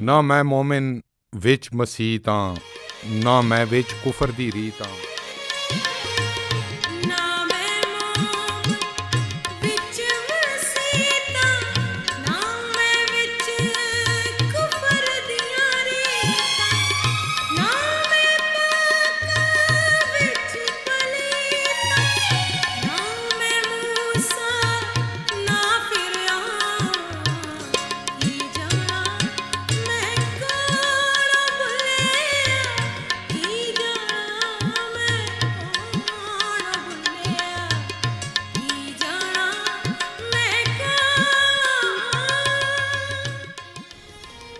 ਨਾ ਮੈਂ ਮੋਮਿਨ ਵਿੱਚ ਮਸੀਹ ਤਾਂ, ਨਾ ਮੈਂ ਵਿੱਚ ਕੁਫਰ ਦੀ ਰੀਤ ਤਾਂ।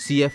CF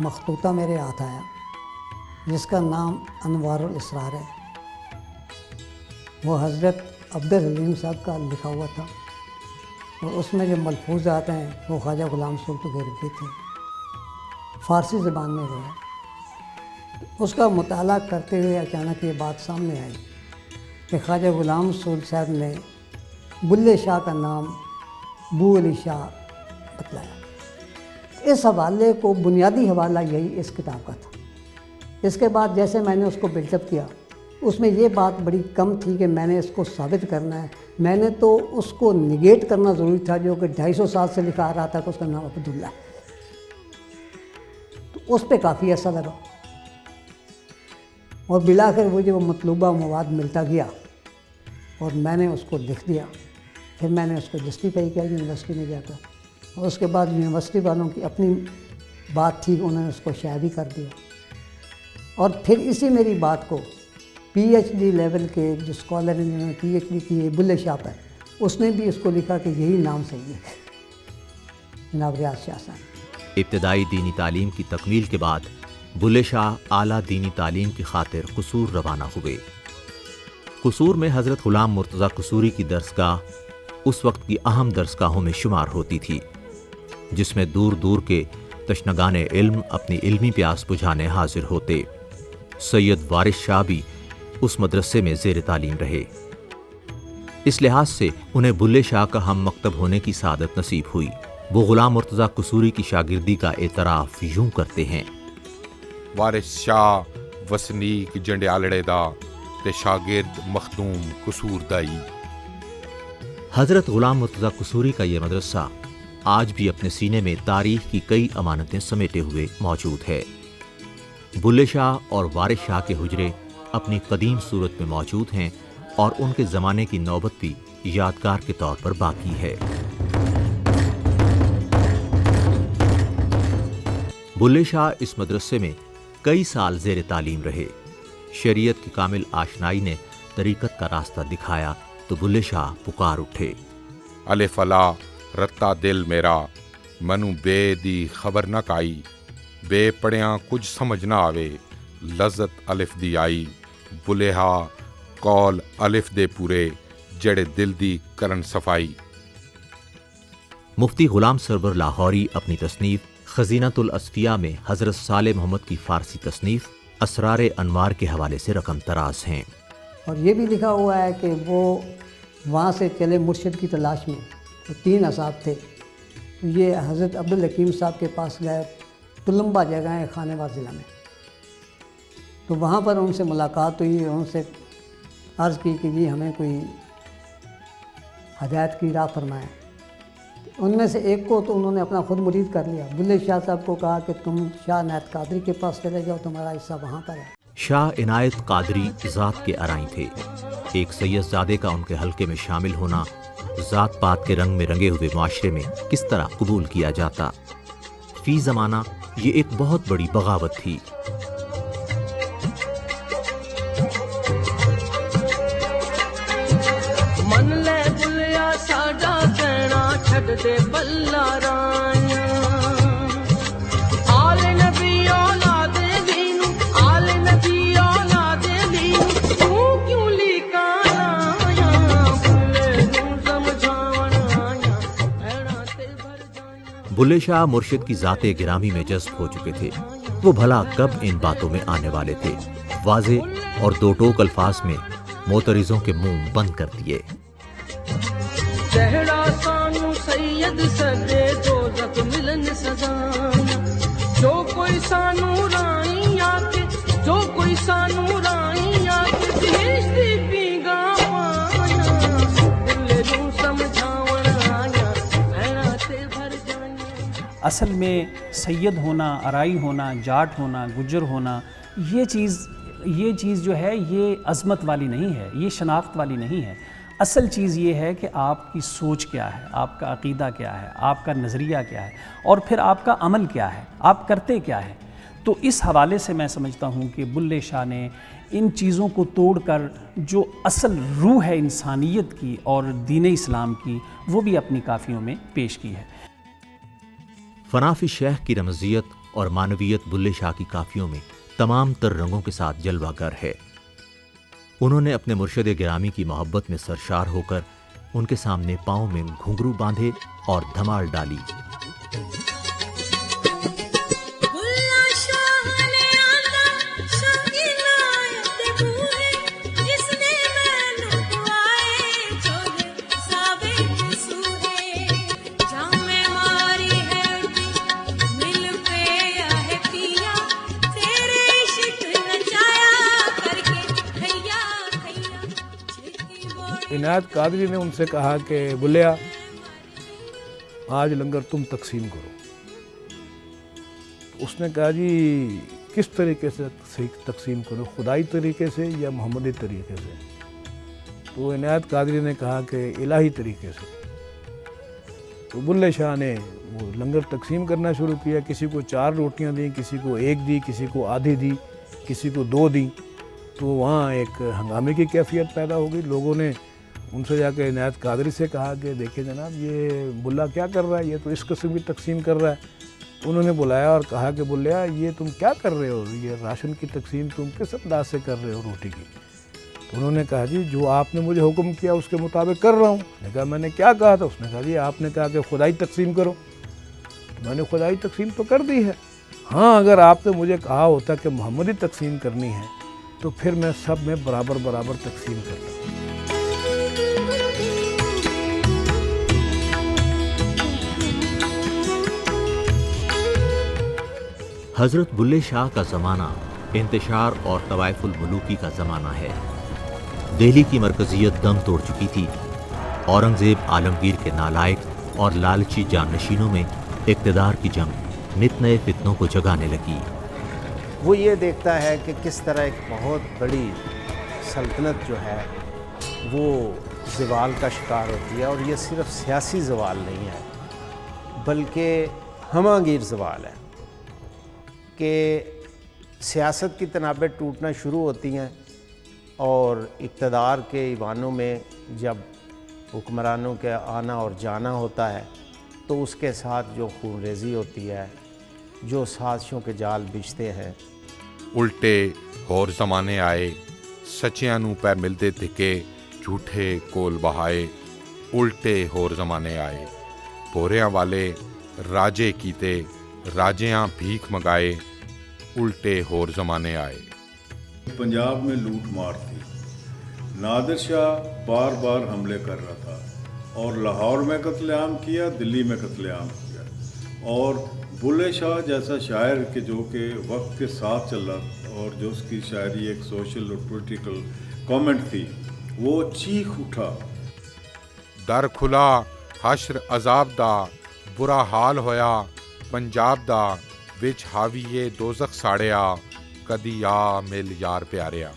مخطوطہ میرے ہاتھ آیا جس کا نام انوار الاسرار ہے. وہ حضرت عبدالحلیم صاحب کا لکھا ہوا تھا اور اس میں جو ملفوظات ہیں وہ خواجہ غلام سلطان کے تھے، فارسی زبان میں وہ ہے. اس کا مطالعہ کرتے ہوئے اچانک یہ بات سامنے آئی کہ خواجہ غلام سلطان صاحب نے بلے شاہ کا نام بو علی شاہ بتلایا. اس حوالے کو بنیادی حوالہ یہی اس کتاب کا تھا. اس کے بعد جیسے میں نے اس کو بلڈ اپ کیا، اس میں یہ بات بڑی کم تھی کہ میں نے اس کو ثابت کرنا ہے. میں نے تو اس کو نگیٹ کرنا ضروری تھا جو کہ 250 سال سے لکھا آ رہا تھا کہ اس کا نام عبداللہ ہے. تو اس پہ کافی عرصہ لگا اور بالآخر وہ جو مطلوبہ مواد ملتا گیا اور میں نے اس کو لکھ دیا. پھر میں نے اس کو جسٹیفائی کیا یونیورسٹی میں جا کر، اور اس کے بعد یونیورسٹی والوں کی اپنی بات تھی، انہوں نے اس کو شائع بھی کر دیا. اور پھر اسی میری بات کو پی ایچ ڈی لیول کے جو اسکالر ہیں جنہوں نے پی ایچ ڈی کی ہے بلے شاہ پر، اس نے بھی اس کو لکھا کہ یہی نام صحیح ہے، جناب ریاض شاہ صاحب. ابتدائی دینی تعلیم کی تکمیل کے بعد بلے شاہ اعلیٰ دینی تعلیم کی خاطر قصور روانہ ہوئے. قصور میں حضرت غلام مرتضیٰ قصوری کی درسگاہ اس وقت کی اہم درسگاہوں میں شمار ہوتی تھی، جس میں دور دور کے تشنگان علم اپنی علمی پیاس بجھانے حاضر ہوتے. سید وارث شاہ بھی اس مدرسے میں زیر تعلیم رہے. اس لحاظ سے انہیں بلے شاہ کا ہم مکتب ہونے کی سعادت نصیب ہوئی. وہ غلام مرتضیٰ قصوری کی شاگردی کا اعتراف یوں کرتے ہیں: وارث شاہ وسنیک جنڈیالڑے دا تے شاگرد مخدوم قصور دائی. حضرت غلام مرتضیٰ قصوری کا یہ مدرسہ آج بھی اپنے سینے میں تاریخ کی کئی امانتیں سمیٹے ہوئے موجود ہے. بلے شاہ اور وارث شاہ کے حجرے اپنی قدیم صورت میں موجود ہیں اور ان کے زمانے کی نوبت بھی یادگار کے طور پر باقی ہے. بلے شاہ اس مدرسے میں کئی سال زیر تعلیم رہے. شریعت کی کامل آشنائی نے طریقت کا راستہ دکھایا تو بلے شاہ پکار اٹھے: الف لا رتا دل میرا منو بے دی خبر نہ کائی، بے پڑھیاں کچھ سمجھ نہ آوے لذت الف دی آئی، بلےہا قول الف دے پورے جڑے دل دی کرن صفائی. مفتی غلام سرور لاہوری اپنی تصنیف خزینۃ الاصفیاء میں حضرت صالح محمد کی فارسی تصنیف اسرار انوار کے حوالے سے رقم تراز ہیں. اور یہ بھی لکھا ہوا ہے کہ وہ وہاں سے چلے مرشد کی تلاش میں. وہ 3 اصحاب تھے. یہ حضرت عبدالحکیم صاحب کے پاس گئے، تلمبا جگہ ہے خانواڑ ضلع میں. تو وہاں پر ان سے ملاقات ہوئی، ان سے عرض کی کہ جی ہمیں کوئی ہدایت کی راہ فرمائیں. ان میں سے ایک کو تو انہوں نے اپنا خود مرید کر لیا. بلے شاہ صاحب کو کہا کہ تم شاہ عنایت قادری کے پاس چلے جاؤ، تمہارا حصہ وہاں پر ہے. شاہ عنایت قادری ذات کے ارائیں تھے. ایک سید زادے کا ان کے حلقے میں شامل ہونا ذات پات کے رنگ میں رنگے ہوئے معاشرے میں کس طرح قبول کیا جاتا؟ فی زمانہ یہ ایک بہت بڑی بغاوت تھی. من لے بلیا ساڈا کہنا چھڈ دے بلا رائیاں، آل نبی اولاد دینو، آل نبی اولاد دینو، تو کیوں لیکا لایا، بلے نوں سمجھاون آیا، بھیڑاں تے بھر جائیاں. بلے شاہ مرشد کی ذات گرامی میں جذب ہو چکے تھے. وہ بھلا کب ان باتوں میں آنے والے تھے؟ واضح اور دو ٹوک الفاظ میں معترضوں کے منہ بند کر دیے. جہڑا سانو سید سدے دوزخ ملن سزایا، جو کوئی سانو رائی آکے، جو کوئی سانو رائی آکے بہشت دی پیگا پایا، بلے نوں سمجھاون آیا، بھیڑاں تے بھر جائیاں. اصل میں سید ہونا، ارائی ہونا، جاٹ ہونا، گجر ہونا، یہ چیز جو ہے یہ عظمت والی نہیں ہے، یہ شناخت والی نہیں ہے. اصل چیز یہ ہے کہ آپ کی سوچ کیا ہے، آپ کا عقیدہ کیا ہے، آپ کا نظریہ کیا ہے، اور پھر آپ کا عمل کیا ہے، آپ کرتے کیا ہے. تو اس حوالے سے میں سمجھتا ہوں کہ بلے شاہ نے ان چیزوں کو توڑ کر جو اصل روح ہے انسانیت کی اور دین اسلام کی، وہ بھی اپنی کافیوں میں پیش کی ہے. فنافی شیخ کی رمزیت اور معنویت بلے شاہ کی کافیوں میں تمام تر رنگوں کے ساتھ جلوہ گر ہے۔ انہوں نے اپنے مرشد گرامی کی محبت میں سرشار ہو کر ان کے سامنے پاؤں میں گھنگرو باندھے اور دھمال ڈالی۔ عنایت قادری نے ان سے کہا کہ بلیا آج لنگر تم تقسیم کرو۔ تو اس نے کہا جی کس طریقے سے تقسیم کرو، خدائی طریقے سے یا محمدی طریقے سے؟ تو عنایت قادری نے کہا کہ الہی طریقے سے۔ تو بلے شاہ نے وہ لنگر تقسیم کرنا شروع کیا، کسی کو 4 روٹیاں دیں، کسی کو 1 دی، کسی کو آدھی دی، کسی کو 2 دیں۔ تو وہاں ایک ہنگامے کی کیفیت پیدا ہو گئی۔ لوگوں نے ان سے جا کے عنایت قادری سے کہا کہ دیکھیں جناب یہ بلا کیا کر رہا ہے، یہ تو اس قسم کی تقسیم کر رہا ہے۔ انہوں نے بلایا اور کہا کہ بلیا یہ تم کیا کر رہے ہو، یہ راشن کی تقسیم تم کس انداز سے کر رہے ہو روٹی کی؟ تو انہوں نے کہا جی جو آپ نے مجھے حکم کیا اس کے مطابق کر رہا ہوں۔ میں نے کہا میں نے کیا کہا تھا؟ اس نے کہا جی آپ نے کہا کہ خدائی تقسیم کرو۔ تو میں نے خدائی تقسیم تو کر دی ہے، ہاں اگر آپ نے مجھے کہا ہوتا کہ محمدی تقسیم کرنی ہے تو پھر میں سب میں برابر برابر تقسیم کرتا۔ حضرت بلے شاہ کا زمانہ انتشار اور طوائف الملوکی کا زمانہ ہے۔ دہلی کی مرکزیت دم توڑ چکی تھی۔ اورنگزیب عالمگیر کے نالائق اور لالچی جانشینوں میں اقتدار کی جنگ نت نئے فتنوں کو جگانے لگی۔ وہ یہ دیکھتا ہے کہ کس طرح ایک بہت بڑی سلطنت جو ہے وہ زوال کا شکار ہوتی ہے، اور یہ صرف سیاسی زوال نہیں ہے بلکہ ہمہ گیر زوال ہے کہ سیاست کی تنابیں ٹوٹنا شروع ہوتی ہیں، اور اقتدار کے ایوانوں میں جب حکمرانوں کے آنا اور جانا ہوتا ہے تو اس کے ساتھ جو خون ریزی ہوتی ہے، جو سازشوں کے جال بچھتے ہیں۔ الٹے ہور زمانے آئے، سچیاں نوں پہ ملدے دھکے، جھوٹے کول بہائے۔ الٹے ہور زمانے آئے، بوریاں والے راجے کیتے، راجیاں بھیک مگائے۔ الٹے ہور زمانے آئے۔ پنجاب میں لوٹ مار تھی، نادر شاہ بار بار حملے کر رہا تھا، اور لاہور میں قتل عام کیا، دلی میں قتل عام کیا، اور بلے شاہ جیسا شاعر کہ جو کہ وقت کے ساتھ چل رہا اور جو اس کی شاعری ایک سوشل اور پولیٹیکل کامنٹ تھی، وہ چیخ اٹھا۔ در کھلا حشر عذاب دا، برا حال ہویا پنجاب دا، وچ حاویے دوزخ ساڑیا، کدی آ مل یار پیاریا۔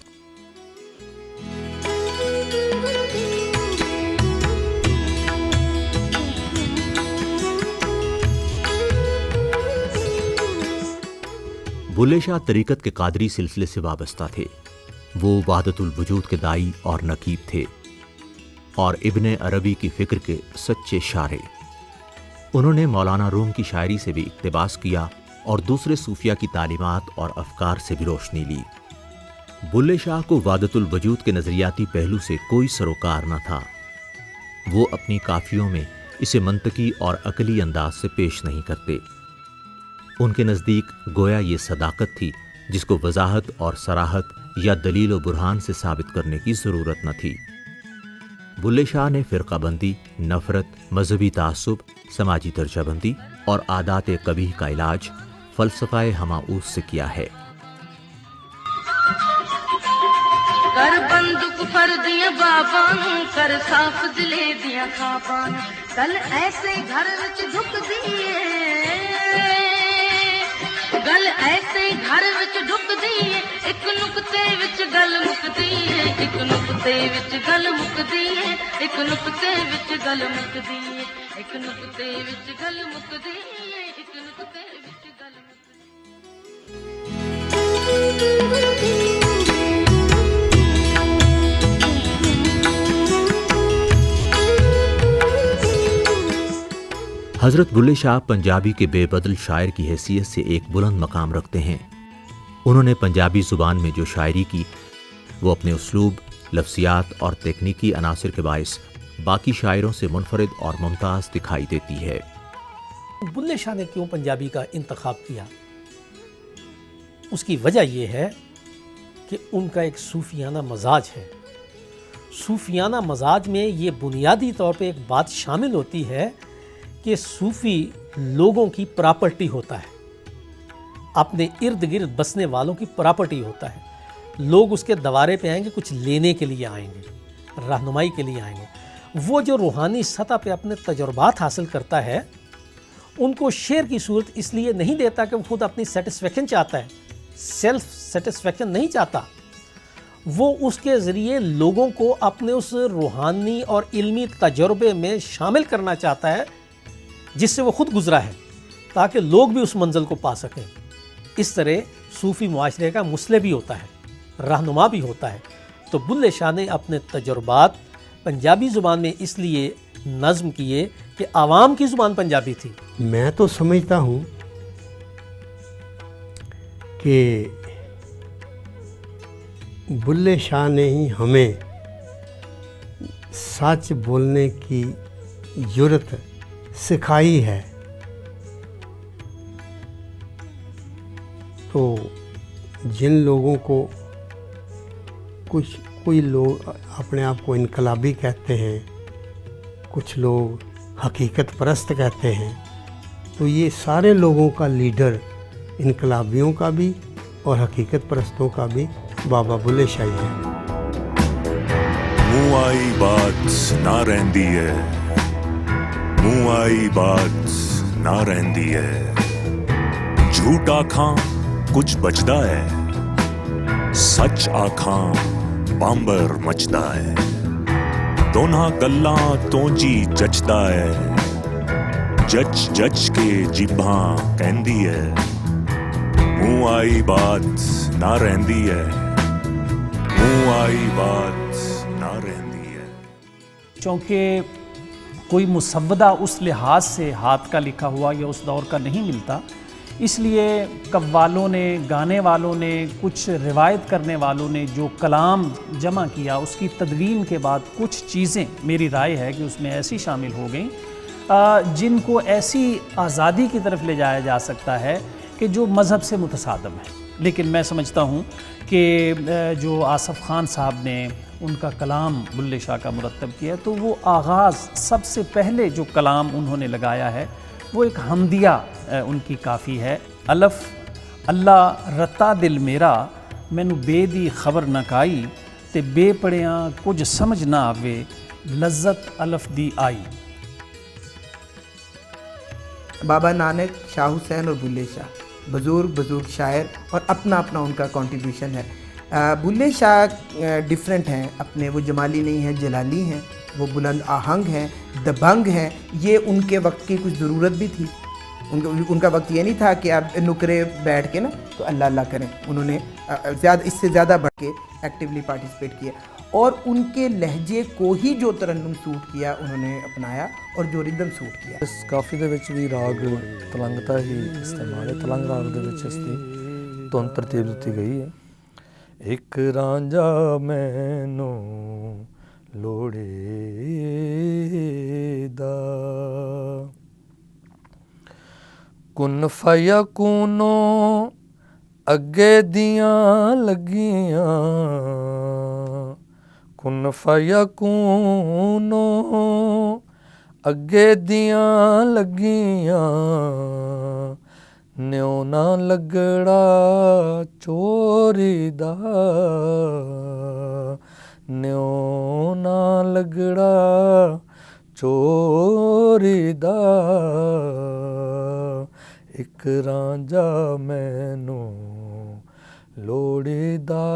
بلے شاہ طریقت کے قادری سلسلے سے وابستہ تھے۔ وہ وحدت الوجود کے دائی اور نقیب تھے اور ابن عربی کی فکر کے سچے شارع۔ انہوں نے مولانا روم کی شاعری سے بھی اقتباس کیا اور دوسرے صوفیہ کی تعلیمات اور افکار سے بھی روشنی لی۔ بلے شاہ کو وحدت الوجود کے نظریاتی پہلو سے کوئی سروکار نہ تھا۔ وہ اپنی کافیوں میں اسے منطقی اور عقلی انداز سے پیش نہیں کرتے۔ ان کے نزدیک گویا یہ صداقت تھی جس کو وضاحت اور صراحت یا دلیل و برہان سے ثابت کرنے کی ضرورت نہ تھی۔ بلے شاہ نے فرقہ بندی، نفرت، مذہبی تعصب، سماجی درجہ بندی اور عادات قبیح کا علاج فلسفہ ہماؤس سے کیا ہے۔ کر بندک پر دیا بابان، کر صاف دلے دیا خوابان، کل ایسے گھر وچ ڈھک دیے، گل ایسے گھر وچ ڈھک دیے، ایک نقطے وچ گل مکدی ہے، ایک نقطے وچ گل مکدی ہے، ایک نقطے وچ گل مکدی ہے، ایک نقطے وچ گل مکدی ہے، ایک نقطے وچ گل حضرت بلے شاہ پنجابی کے بے بدل شاعر کی حیثیت سے ایک بلند مقام رکھتے ہیں۔ انہوں نے پنجابی زبان میں جو شاعری کی وہ اپنے اسلوب، لفظیات اور تکنیکی عناصر کے باعث باقی شاعروں سے منفرد اور ممتاز دکھائی دیتی ہے۔ بلے شاہ نے کیوں پنجابی کا انتخاب کیا؟ اس کی وجہ یہ ہے کہ ان کا ایک صوفیانہ مزاج ہے۔ صوفیانہ مزاج میں یہ بنیادی طور پہ ایک بات شامل ہوتی ہے کہ صوفی لوگوں کی پراپرٹی ہوتا ہے، اپنے ارد گرد بسنے والوں کی پراپرٹی ہوتا ہے۔ لوگ اس کے دوارے پہ آئیں گے کچھ لینے کے لیے آئیں گے، رہنمائی کے لیے آئیں گے۔ وہ جو روحانی سطح پہ اپنے تجربات حاصل کرتا ہے ان کو شعر کی صورت اس لیے نہیں دیتا کہ وہ خود اپنی سیٹسفیکشن چاہتا ہے، سیلف سیٹسفیکشن نہیں چاہتا، وہ اس کے ذریعے لوگوں کو اپنے اس روحانی اور علمی تجربے میں شامل کرنا چاہتا ہے جس سے وہ خود گزرا ہے، تاکہ لوگ بھی اس منزل کو پا سکیں۔ اس طرح صوفی معاشرے کا مصلح بھی ہوتا ہے، رہنما بھی ہوتا ہے۔ تو بلے شاہ نے اپنے تجربات پنجابی زبان میں اس لیے نظم کیے کہ عوام کی زبان پنجابی تھی۔ میں تو سمجھتا ہوں کہ بلے شاہ نے ہی ہمیں سچ بولنے کی جرت سکھائی ہے۔ تو جن لوگوں کو کوئی لوگ اپنے آپ کو انقلابی کہتے ہیں، کچھ لوگ حقیقت پرست کہتے ہیں، تو یہ سارے لوگوں کا لیڈر، انقلابیوں کا بھی اور حقیقت پرستوں کا بھی بابا بلے شاہ ہے۔ منہ آئی بات نہ رہندی ہے، منہ آئی بات نہ رہندی ہے، جھوٹ آکھاں کچھ بچدا ہے، سچ آکھاں بامبر مچدا ہے، دونوں گلاں تو جی جچدا ہے، جچ جچ کے جبھاں کہندی ہے، منہ آئی بات نہ رہندی ہے، منہ آئی بات نہ رہندی ہے۔ چونکہ کوئی مسودہ اس لحاظ سے ہاتھ کا لکھا ہوا یا اس دور کا نہیں ملتا، اس لیے قوالوں نے، گانے والوں نے، کچھ روایت کرنے والوں نے جو کلام جمع کیا اس کی تدوین کے بعد کچھ چیزیں میری رائے ہے کہ اس میں ایسی شامل ہو گئیں جن کو ایسی آزادی کی طرف لے جایا جا سکتا ہے کہ جو مذہب سے متصادم ہے۔ لیکن میں سمجھتا ہوں کہ جو آصف خان صاحب نے ان کا کلام بلے شاہ کا مرتب کیا تو وہ آغاز سب سے پہلے جو کلام انہوں نے لگایا ہے وہ ایک حمدیہ ان کی کافی ہے۔ الف اللہ رتا دل میرا مینو بے دی خبر نہ کائی تے بے پڑھیاں کچھ سمجھ نہ آوے لذت الف دی آئی۔ بابا نانک، شاہ حسین اور بلے شاہ بزرگ شاعر اور اپنا ان کا کنٹریبیوشن ہے۔ بلے شاہ ڈیفرنٹ ہیں اپنے، وہ جمالی نہیں ہیں، جلالی ہیں، وہ بلند آہنگ ہیں، دبنگ ہیں۔ یہ ان کے وقت کی کچھ ضرورت بھی تھی، ان کا وقت یہ نہیں تھا کہ آپ نکرے بیٹھ کے نا تو اللہ اللہ کریں، انہوں نے اس سے زیادہ بڑھ کے ایکٹیولی پارٹیسپیٹ کیا، اور ان کے لہجے کو ہی جو ترنم سوٹ کیا انہوں نے اپنایا اور جو ردم سوٹ کیا۔ اس کافی دے وچ بھی راگ تلنگ دا ہی استعمال ہے، تلنگ راگ دے وچ اس دی تون ترتیب دتی گئی ہے۔ ایک رانجا مینو لوڑے دا کن فیکونو اگے دیاں لگیاں، کن فیکونو اگے دیاں لگیاں، نیو نہ لگڑا چوری دا، نیو نہ لگڑا چوری دا، ایک رانجا مینو لوڑی دا۔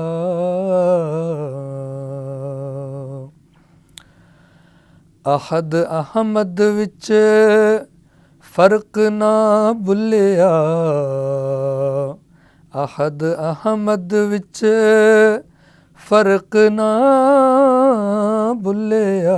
احد احمد وچ فرق نہ بھلیا، احد احمد وچ فرق نہ بھلیا،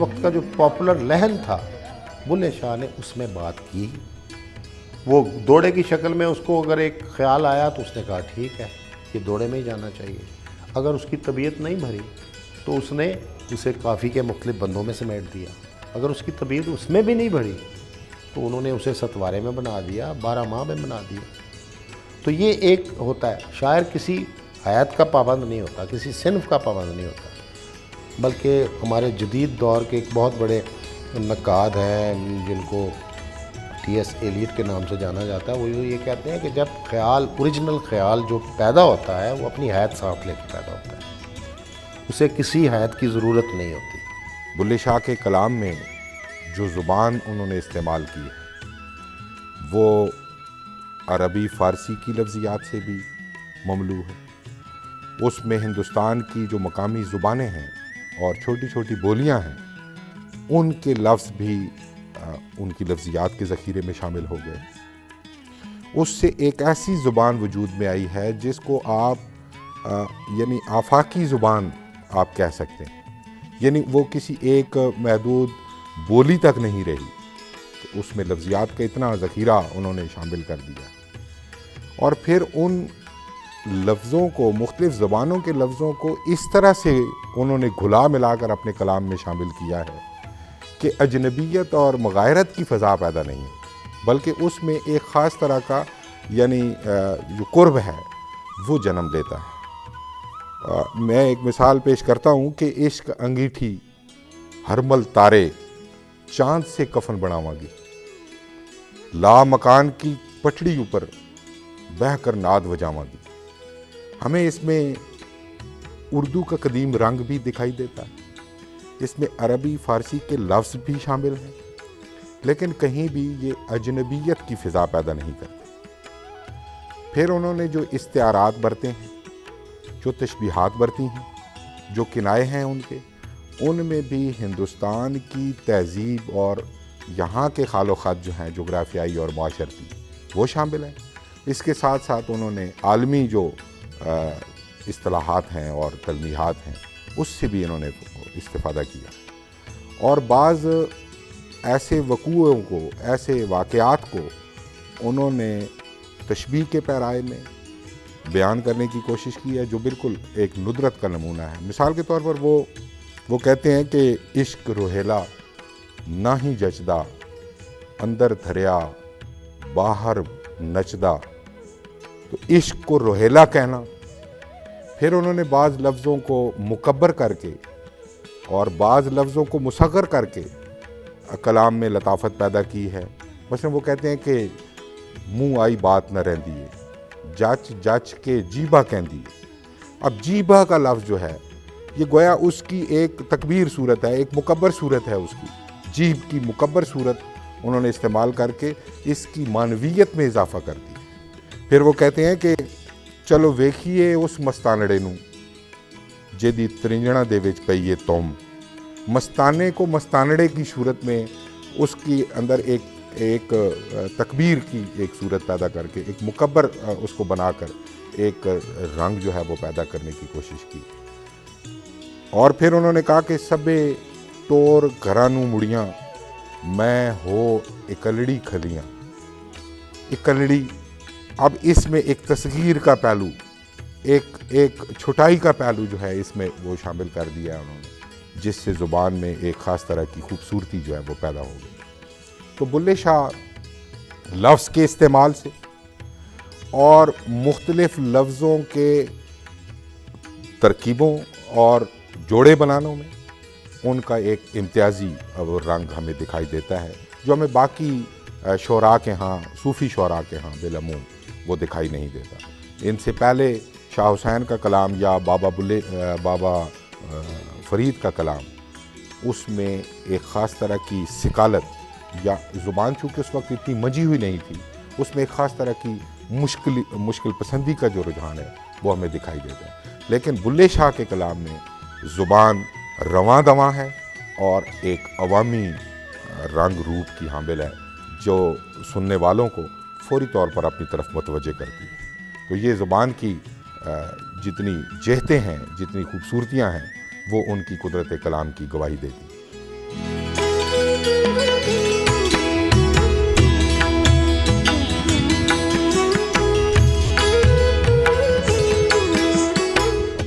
وقت کا جو پاپولر لہن تھا بلے شاہ نے اس میں بات کی. وہ دوڑے کی شکل میں اس کو اگر ایک خیال آیا تو اس نے کہا ٹھیک ہے یہ دوڑے میں ہی جانا چاہیے. اگر اس کی طبیعت نہیں بھری تو اس نے اسے کافی کے مختلف بندوں میں سمیٹ دیا. اگر اس کی طبیعت اس میں بھی نہیں بھری تو انہوں نے اسے ستوارے میں بنا دیا, 12 ماہ میں بنا دیا. تو یہ ایک ہوتا ہے, شاعر کسی حیات کا پابند نہیں ہوتا, کسی صنف کا پابند نہیں ہوتا, بلکہ ہمارے جدید دور کے ایک بہت بڑے نقاد ہیں جن کو ٹی ایس ایلیٹ کے نام سے جانا جاتا ہے. وہ یہ کہتے ہیں کہ جب خیال, اوریجنل خیال جو پیدا ہوتا ہے وہ اپنی حیات ساتھ لے کے پیدا ہوتا ہے, اسے کسی حیات کی ضرورت نہیں ہوتی. بلے شاہ کے کلام میں جو زبان انہوں نے استعمال کی ہے وہ عربی فارسی کی لفظیات سے بھی مملو ہے. اس میں ہندوستان کی جو مقامی زبانیں ہیں اور چھوٹی چھوٹی بولیاں ہیں ان کے لفظ بھی ان کی لفظیات کے ذخیرے میں شامل ہو گئے. اس سے ایک ایسی زبان وجود میں آئی ہے جس کو آپ یعنی آفاقی زبان آپ کہہ سکتے ہیں, یعنی وہ کسی ایک محدود بولی تک نہیں رہی. اس میں لفظیات کا اتنا ذخیرہ انہوں نے شامل کر دیا, اور پھر ان لفظوں کو, مختلف زبانوں کے لفظوں کو اس طرح سے انہوں نے گھلا ملا کر اپنے کلام میں شامل کیا ہے کہ اجنبیت اور مغایرت کی فضا پیدا نہیں ہے, بلکہ اس میں ایک خاص طرح کا یعنی جو قرب ہے وہ جنم لیتا ہے. میں ایک مثال پیش کرتا ہوں کہ عشق انگیٹھی ہرمل تارے چاند سے کفن بناواں گی, لا مکان کی پٹڑی اوپر بہ کر ناد وجاواں گی. ہمیں اس میں اردو کا قدیم رنگ بھی دکھائی دیتا ہے, اس میں عربی فارسی کے لفظ بھی شامل ہیں, لیکن کہیں بھی یہ اجنبیت کی فضا پیدا نہیں کرتے. پھر انہوں نے جو استعارات برتے ہیں, جو تشبیہات برتی ہیں, جو کنائے ہیں ان کے, ان میں بھی ہندوستان کی تہذیب اور یہاں کے خال و خط جو ہیں جغرافیائی اور معاشرتی وہ شامل ہیں. اس کے ساتھ ساتھ انہوں نے عالمی جو اصطلاحات ہیں اور تلمیحات ہیں اس سے بھی انہوں نے استفادہ کیا, اور بعض ایسے وقوعوں کو, ایسے واقعات کو انہوں نے تشبیہ کے پیرائے میں بیان کرنے کی کوشش کی ہے جو بالکل ایک ندرت کا نمونہ ہے. مثال کے طور پر وہ کہتے ہیں کہ عشق روہیلا نہ ہی جچدا, اندر دھریا باہر نچدا. تو عشق کو روہیلا کہنا, پھر انہوں نے بعض لفظوں کو مکبر کر کے اور بعض لفظوں کو مصغر کر کے کلام میں لطافت پیدا کی ہے. مثلا وہ کہتے ہیں کہ منہ آئی بات نہ رہندی ہے, جچ جچ کے جیبا کہندی ہے. اب جیبا کا لفظ جو ہے یہ گویا اس کی ایک تکبیر صورت ہے, ایک مکبر صورت ہے, اس کی جیب کی مکبر صورت انہوں نے استعمال کر کے اس کی معنویت میں اضافہ کر دی. پھر وہ کہتے ہیں کہ چلو ویکھیے اس مستانڑے نو جیدی ترنجنا دے وچ پئیے تم. مستانے کو مستانڑے کی صورت میں اس کی اندر ایک تکبیر کی ایک صورت پیدا کر کے ایک مکبر اس کو بنا کر ایک رنگ جو ہے وہ پیدا کرنے کی کوشش کی. اور پھر انہوں نے کہا کہ سبے ٹور گھرانوں مڑیاں میں ہو اکلڑی کھلیاں. اکلڑی, اب اس میں ایک تصغیر کا پہلو, ایک چھٹائی کا پہلو جو ہے اس میں وہ شامل کر دیا ہے انہوں نے, جس سے زبان میں ایک خاص طرح کی خوبصورتی جو ہے وہ پیدا ہو گئی. تو بلے شاہ لفظ کے استعمال سے اور مختلف لفظوں کے ترکیبوں اور جوڑے بنانوں میں ان کا ایک امتیازی رنگ ہمیں دکھائی دیتا ہے جو ہمیں باقی شعراء کے ہاں, صوفی شعراء کے ہاں بالعموم وہ دکھائی نہیں دیتا. ان سے پہلے شاہ حسین کا کلام یا بابا فرید کا کلام, اس میں ایک خاص طرح کی سکالت, یا زبان چونکہ اس وقت اتنی منجھی ہوئی نہیں تھی, اس میں ایک خاص طرح کی مشکل پسندی کا جو رجحان ہے وہ ہمیں دکھائی دیتا ہے. لیکن بلے شاہ کے کلام میں زبان رواں دواں ہے اور ایک عوامی رنگ روپ کی حامل ہے جو سننے والوں کو فوری طور پر اپنی طرف متوجہ کرتی ہے. تو یہ زبان کی جتنی جہتیں ہیں, جتنی خوبصورتیاں ہیں, وہ ان کی قدرت کلام کی گواہی دیتی ہیں.